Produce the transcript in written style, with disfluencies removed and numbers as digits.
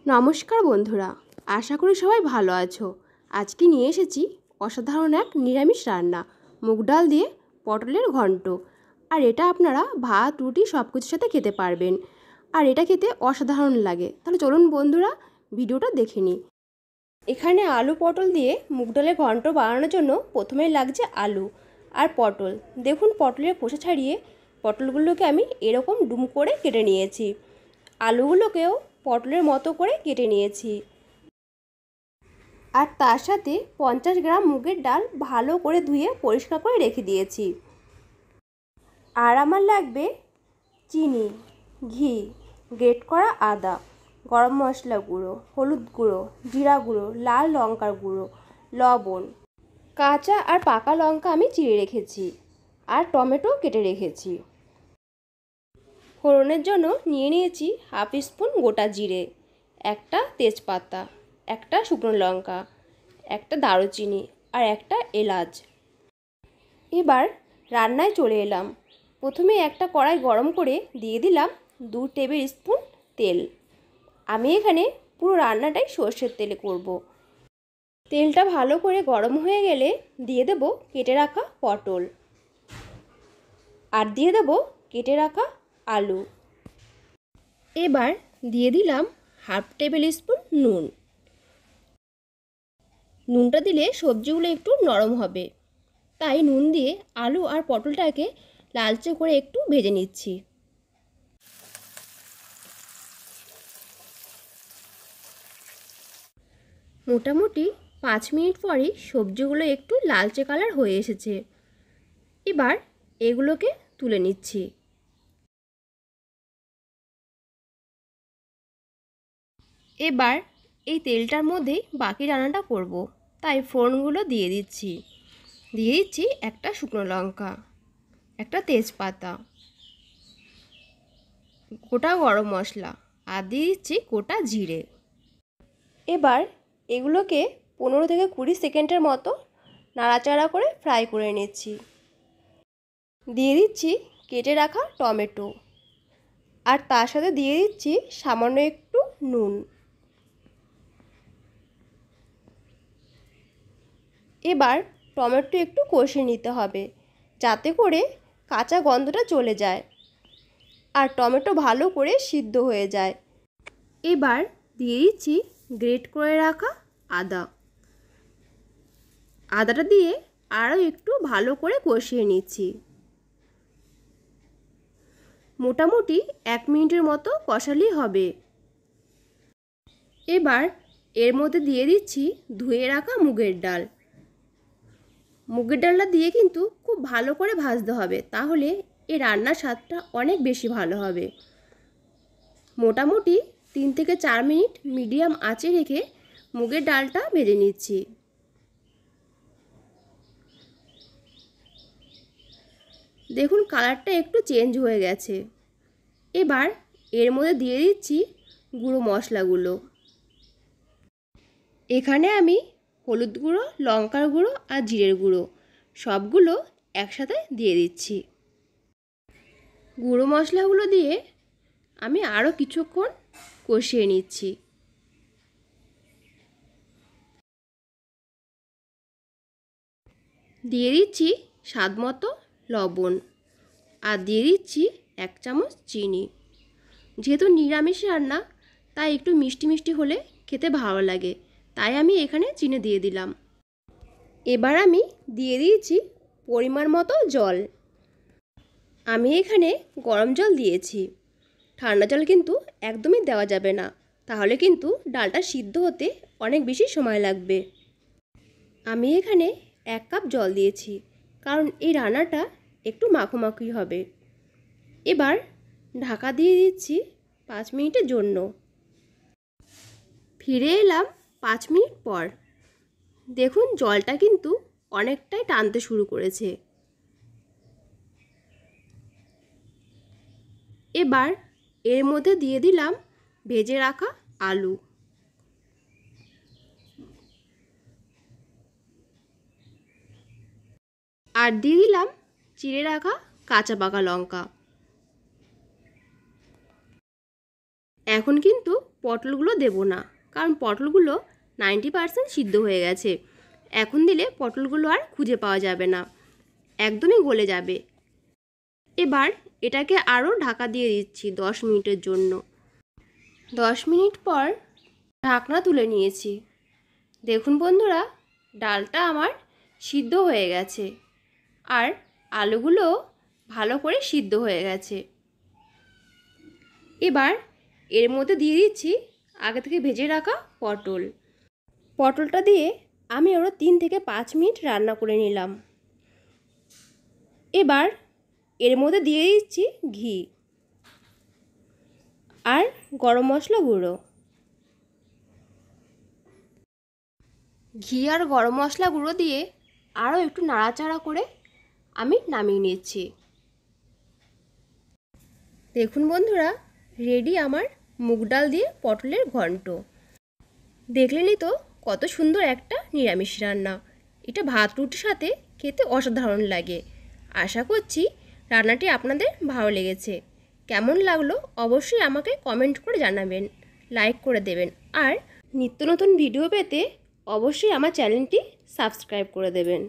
নমস্কার বন্ধুরা, আশা করি সবাই ভালো আছো। আজকে নিয়ে এসেছি অসাধারণ এক নিরামিষ রান্না, মুগ ডাল দিয়ে পটলের ঘন্ট। আর এটা আপনারা ভাত রুটি সব কিছুর সাথে খেতে পারবেন, আর এটা খেতে অসাধারণ লাগে। তাহলে চলুন বন্ধুরা ভিডিওটা দেখে নিই। এখানে আলু পটল দিয়ে মুগ ডালের ঘন্ট বানানোর জন্য প্রথমেই লাগছে আলু আর পটল। দেখুন পটলের খোসা ছাড়িয়ে পটলগুলোকে আমি এরকম ডুম করে কেটে নিয়েছি। আলুগুলোকেও পটলের মতো করে কেটে নিয়েছি। আর তার সাথে 50 গ্রাম মুগের ডাল ভালো করে ধুয়ে পরিষ্কার করে রেখে দিয়েছি। আর আমার লাগবে চিনি, ঘি, গ্রেট করা আদা, গরম মশলা গুঁড়ো, হলুদ গুঁড়ো, জিরা গুঁড়ো, লাল লঙ্কার গুঁড়ো, লবণ, কাঁচা আর পাকা লঙ্কা আমি চিড়ে রেখেছি, আর টমেটো কেটে রেখেছি। ফোড়নের জন্য নিয়ে নিয়েছি হাফ স্পুন গোটা জিরে, একটা তেজপাতা, একটা শুকনো লঙ্কা, একটা দারুচিনি আর একটা এলাচ। এবার রান্নায় চলে এলাম। প্রথমে একটা কড়াই গরম করে দিয়ে দিলাম 2 টেবিল স্পুন তেল। আমি এখানে পুরো রান্নাটাই সর্ষের তেলে করব। তেলটা ভালো করে গরম হয়ে গেলে দিয়ে দেব কেটে রাখা পটল, আর দিয়ে দেব কেটে রাখা আলু। এবার দিয়ে দিলাম হাফ টেবিল স্পুন নুন। নুনটা দিলে সবজিগুলো একটু নরম হবে, তাই নুন দিয়ে আলু আর পটলটাকে লালচে করে একটু ভেজে নিচ্ছি। মোটামুটি 5 মিনিট পরই সবজিগুলো একটু লালচে কালার হয়ে এসেছে। এবার এগুলোকে তুলে নিচ্ছি। এবার এই তেলটার মধ্যেই বাকি রান্নাটা করব, তাই ফোড়নগুলো দিয়ে দিচ্ছি। দিয়ে দিচ্ছি একটা শুকনো লঙ্কা, একটা তেজপাতা, গোটা গরম মশলা, আর দিয়ে দিচ্ছি গোটা জিরে। এবার এগুলোকে 15 থেকে 20 সেকেন্ডের মতো নাড়াচাড়া করে ফ্রাই করে নিচ্ছি। দিয়ে দিচ্ছি কেটে রাখা টমেটো, আর তার সাথে দিয়ে দিচ্ছি সামান্য একটু নুন। এবার টমেটো একটু কষিয়ে নিতে হবে, যাতে করে কাঁচা গন্ধটা চলে যায় আর টমেটো ভালো করে সিদ্ধ হয়ে যায়। এবার দিয়ে দিচ্ছি গ্রেট করে রাখা আদা। আদাটা দিয়ে আরও একটু ভালো করে কষিয়ে নিচ্ছি। মোটামুটি 1 মিনিটের মতো কষালেই হবে। এবার এর মধ্যে দিয়ে দিচ্ছি ধুয়ে রাখা মুগের ডাল। মুগের ডালটা দিয়ে কিন্তু খুব ভালো করে ভাজতে হবে, তাহলে এই রান্নার স্বাদটা অনেক বেশি ভালো হবে। মোটামুটি 3 থেকে 4 মিনিট মিডিয়াম আঁচে রেখে মুগের ডালটা ভেজে নিচ্ছি। দেখুন কালারটা একটু চেঞ্জ হয়ে গেছে। এবার এর মধ্যে দিয়ে দিচ্ছি গুঁড়ো মশলাগুলো। এখানে আমি হলুদ গুঁড়ো, লঙ্কার গুঁড়ো আর জিরের গুঁড়ো সবগুলো একসাথে দিয়ে দিচ্ছি। গুঁড়ো মশলাগুলো দিয়ে আমি আরও কিছুক্ষণ কষিয়ে নিচ্ছি। দিয়ে দিচ্ছি স্বাদ মতো লবণ, আর দিয়ে দিচ্ছি 1 চামচ চিনি। যেহেতু নিরামিষ রান্না, তাই একটু মিষ্টি মিষ্টি হলে খেতে ভালো লাগে, তাই আমি এখানে চিনি দিয়ে দিলাম। এবার আমি দিয়ে দিয়েছি পরিমাণ মতো জল। আমি এখানে গরম জল দিয়েছি, ঠান্ডা জল কিন্তু একদমই দেওয়া যাবে না, তাহলে কিন্তু ডালটা সিদ্ধ হতে অনেক বেশি সময় লাগবে। আমি এখানে 1 কাপ জল দিয়েছি, কারণ এই রান্নাটা একটু মাখো হবে। এবার ঢাকা দিয়ে দিচ্ছি 5 মিনিটের জন্য। ফিরে এলাম 5 মিনিট পর। দেখুন জলটা কিন্তু অনেকটাই টানতে শুরু করেছে। এবার এর মধ্যে দিয়ে দিলাম ভেজে রাখা আলু, আর দিয়ে দিলাম চিড়ে রাখা কাঁচা পাকা লঙ্কা। এখন কিন্তু পটলগুলো দেব না, কারণ পটলগুলো 90% সিদ্ধ হয়ে গেছে। এখন দিলে পটলগুলো আর খুঁজে পাওয়া যাবে না, একদমই গলে যাবে। এবার এটাকে আরও ঢাকা দিয়ে দিচ্ছি 10 মিনিটের জন্য। 10 মিনিট পর ঢাকনা তুলে নিয়েছি। দেখুন বন্ধুরা, ডালটা আমার সিদ্ধ হয়ে গেছে আর আলুগুলো ভালো করে সিদ্ধ হয়ে গেছে। এবার এর মধ্যে দিয়ে দিচ্ছি আগে থেকে ভেজে রাখা পটল। পটলটা দিয়ে আমি আরও 3 থেকে 5 মিনিট রান্না করে নিলাম। এবার এর মধ্যে দিয়ে দিচ্ছি ঘি আর গরম মশলা গুঁড়ো। ঘি আর গরম মশলা গুঁড়ো দিয়ে আরও একটু নাড়াচাড়া করে আমি নামিয়ে নিচ্ছি। দেখুন বন্ধুরা, রেডি আমার মুগ ডাল দিয়ে পটলের ঘন্ট। দেখলেনই তো কত সুন্দর একটা নিরামিষ রান্না। এটা ভাত রুটির সাথে খেতে অসাধারণ লাগে। আশা করছি রান্নাটি আপনাদের ভালো লেগেছে। কেমন লাগলো অবশ্যই আমাকে কমেন্ট করে জানাবেন, লাইক করে দেবেন আর নিত্য নতুন ভিডিও পেতে অবশ্যই আমার চ্যানেলটি সাবস্ক্রাইব করে দেবেন।